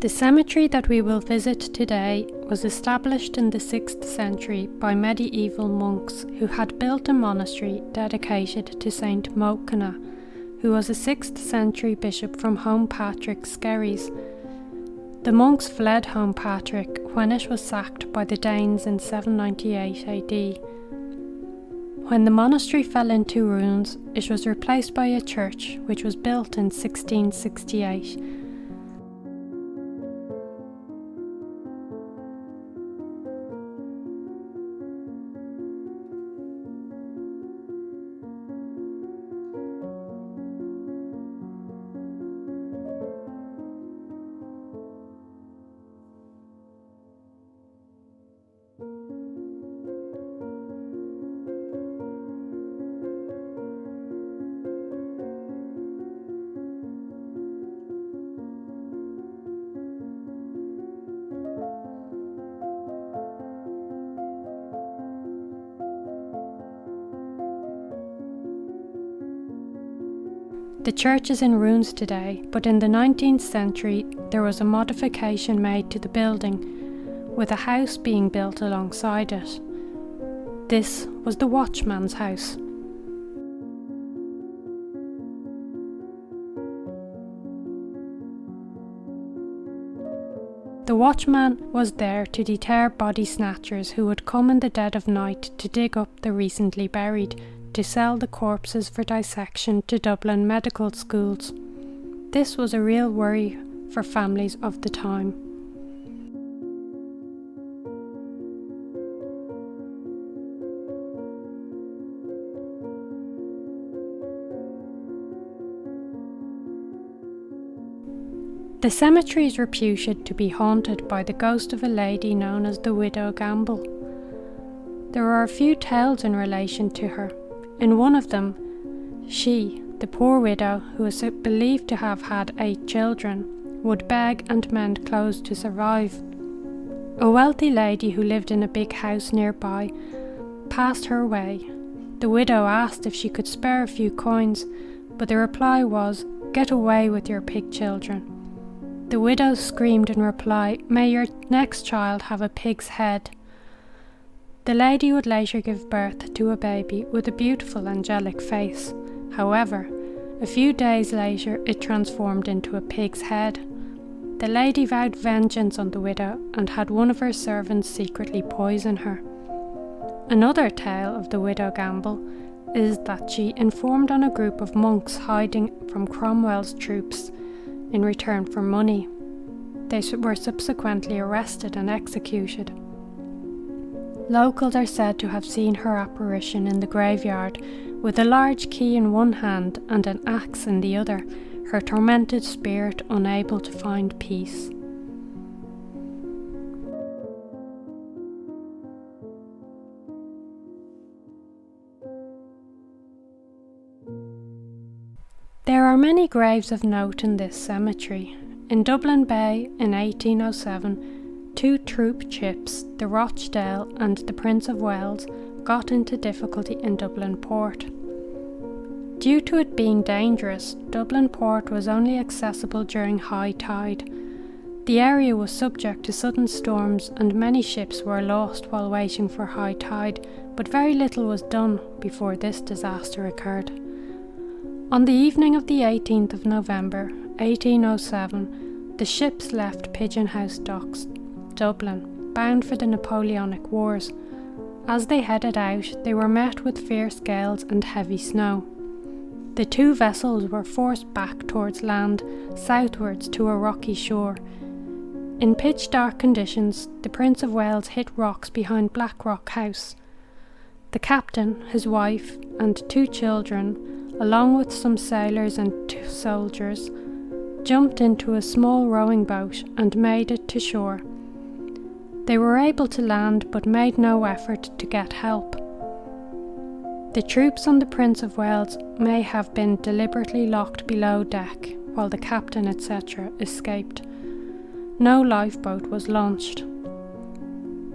The cemetery that we will visit today was established in the 6th century by medieval monks who had built a monastery dedicated to Saint Monkna, who was a 6th century bishop from Homepatrick, Skerries. The monks fled Homepatrick when it was sacked by the Danes in 798 AD. When the monastery fell into ruins, it was replaced by a church which was built in 1668. The church is in ruins today, but in the 19th century there was a modification made to the building, with a house being built alongside it. This was the Watchman's House. The watchman was there to deter body snatchers who would come in the dead of night to dig up the recently buried, to sell the corpses for dissection to Dublin medical schools. This was a real worry for families of the time. The cemetery is reputed to be haunted by the ghost of a lady known as the Widow Gamble. There are a few tales in relation to her. In one of them, she, the poor widow who is believed to have had 8 children, would beg and mend clothes to survive. A wealthy lady who lived in a big house nearby passed her way. The widow asked if she could spare a few coins, but the reply was, "Get away with your pig children." The widow screamed in reply, "May your next child have a pig's head." The lady would later give birth to a baby with a beautiful angelic face. However, a few days later it transformed into a pig's head. The lady vowed vengeance on the widow and had one of her servants secretly poison her. Another tale of the Widow Gamble is that she informed on a group of monks hiding from Cromwell's troops in return for money. They were subsequently arrested and executed. Locals are said to have seen her apparition in the graveyard with a large key in one hand and an axe in the other, her tormented spirit unable to find peace. There are many graves of note in this cemetery. In Dublin Bay in 1807, 2 troop ships, the Rochdale and the Prince of Wales, got into difficulty in Dublin port. Due to it being dangerous, Dublin port was only accessible during high tide. The area was subject to sudden storms and many ships were lost while waiting for high tide, but very little was done before this disaster occurred. On the evening of the 18th of November, 1807, the ships left Pigeon House Docks, Dublin, bound for the Napoleonic Wars. As they headed out, they were met with fierce gales and heavy snow. The 2 vessels were forced back towards land, southwards to a rocky shore. In pitch dark conditions, the Prince of Wales hit rocks behind Blackrock House. The captain, his wife, and 2 children, along with some sailors and 2 soldiers, jumped into a small rowing boat and made it to shore. They were able to land but made no effort to get help. The troops on the Prince of Wales may have been deliberately locked below deck while the captain etc. escaped. No lifeboat was launched.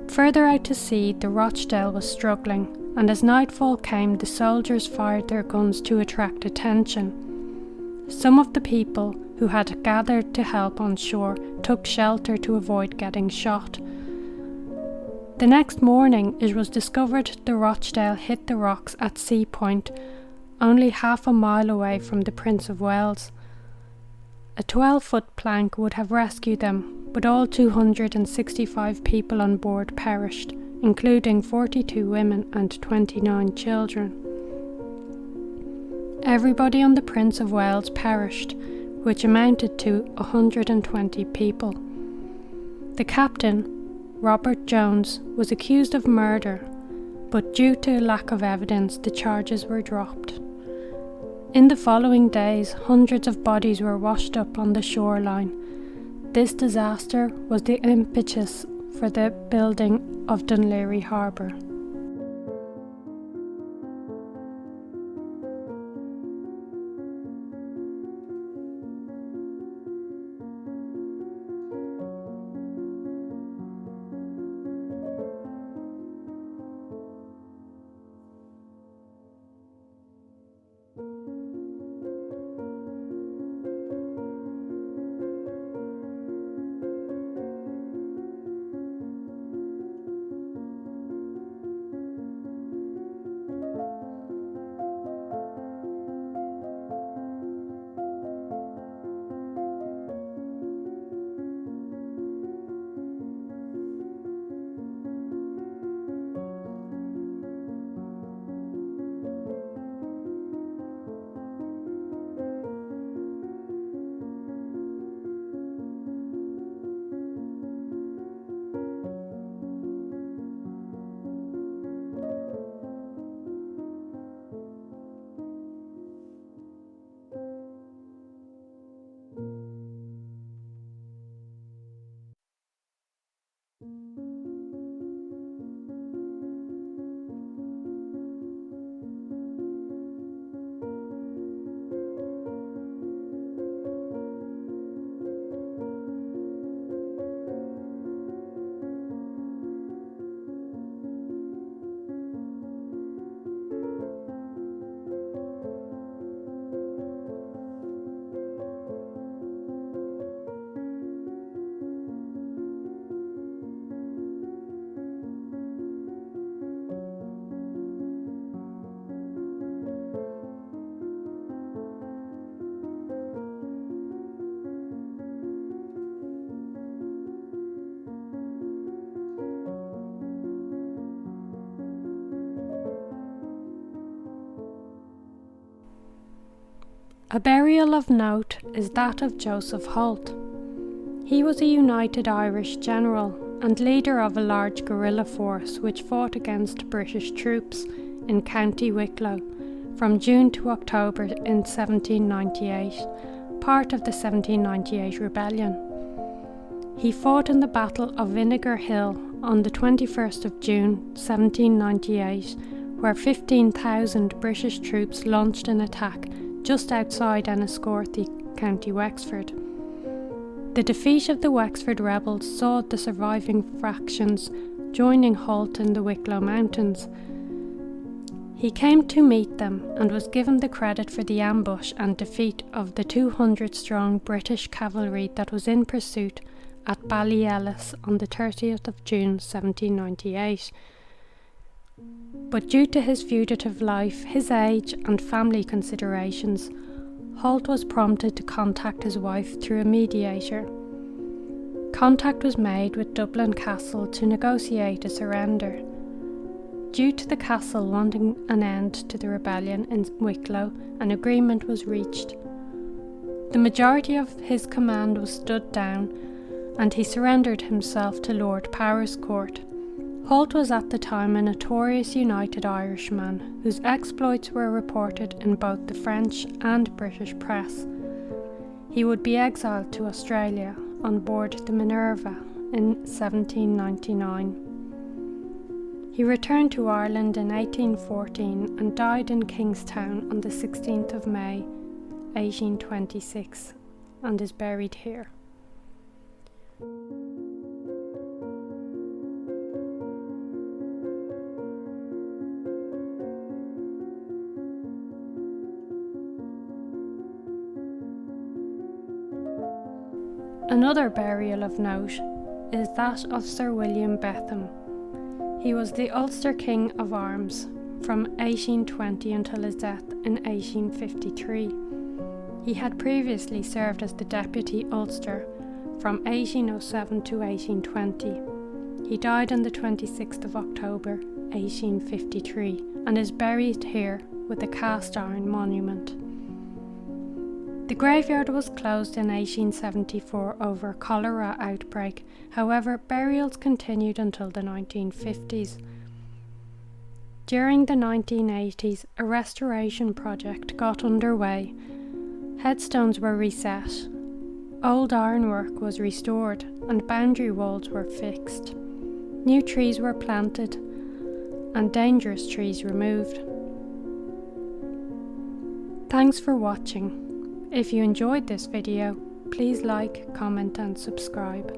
Further out to sea, the Rochdale was struggling, and as nightfall came, the soldiers fired their guns to attract attention. Some of the people who had gathered to help on shore but took shelter to avoid getting shot. The next morning it was discovered the Rochdale hit the rocks at Sea Point, only half a mile away from the Prince of Wales. A 12-foot plank would have rescued them, but all 265 people on board perished, including 42 women and 29 children. Everybody on the Prince of Wales perished, which amounted to 120 people. The captain, Robert Jones, was accused of murder, but due to lack of evidence, the charges were dropped. In the following days, hundreds of bodies were washed up on the shoreline. This disaster was the impetus for the building of Dunleary Harbour. A burial of note is that of Joseph Holt. He was a United Irish general and leader of a large guerrilla force which fought against British troops in County Wicklow from June to October in 1798, part of the 1798 rebellion. He fought in the Battle of Vinegar Hill on the 21st of June 1798, where 15,000 British troops launched an attack just outside Enniscorthy, County Wexford. The defeat of the Wexford rebels saw the surviving fractions joining Holt in the Wicklow Mountains. He came to meet them and was given the credit for the ambush and defeat of the 200-strong British cavalry that was in pursuit at Ballyellis on the 30th of June 1798. But due to his fugitive life, his age and family considerations, Holt was prompted to contact his wife through a mediator. Contact was made with Dublin Castle to negotiate a surrender. Due to the castle wanting an end to the rebellion in Wicklow, an agreement was reached. The majority of his command was stood down, and he surrendered himself to Lord Powerscourt. Holt was at the time a notorious United Irishman, whose exploits were reported in both the French and British press. He would be exiled to Australia on board the Minerva in 1799. He returned to Ireland in 1814 and died in Kingstown on the 16th of May, 1826, and is buried here. Another burial of note is that of Sir William Betham. He was the Ulster King of Arms from 1820 until his death in 1853. He had previously served as the Deputy Ulster from 1807 to 1820. He died on the 26th of October 1853 and is buried here with a cast iron monument. The graveyard was closed in 1874 over a cholera outbreak. However, burials continued until the 1950s. During the 1980s, a restoration project got underway. Headstones were reset, old ironwork was restored, and boundary walls were fixed. New trees were planted, and dangerous trees removed. Thanks for watching. If you enjoyed this video, please like, comment and subscribe.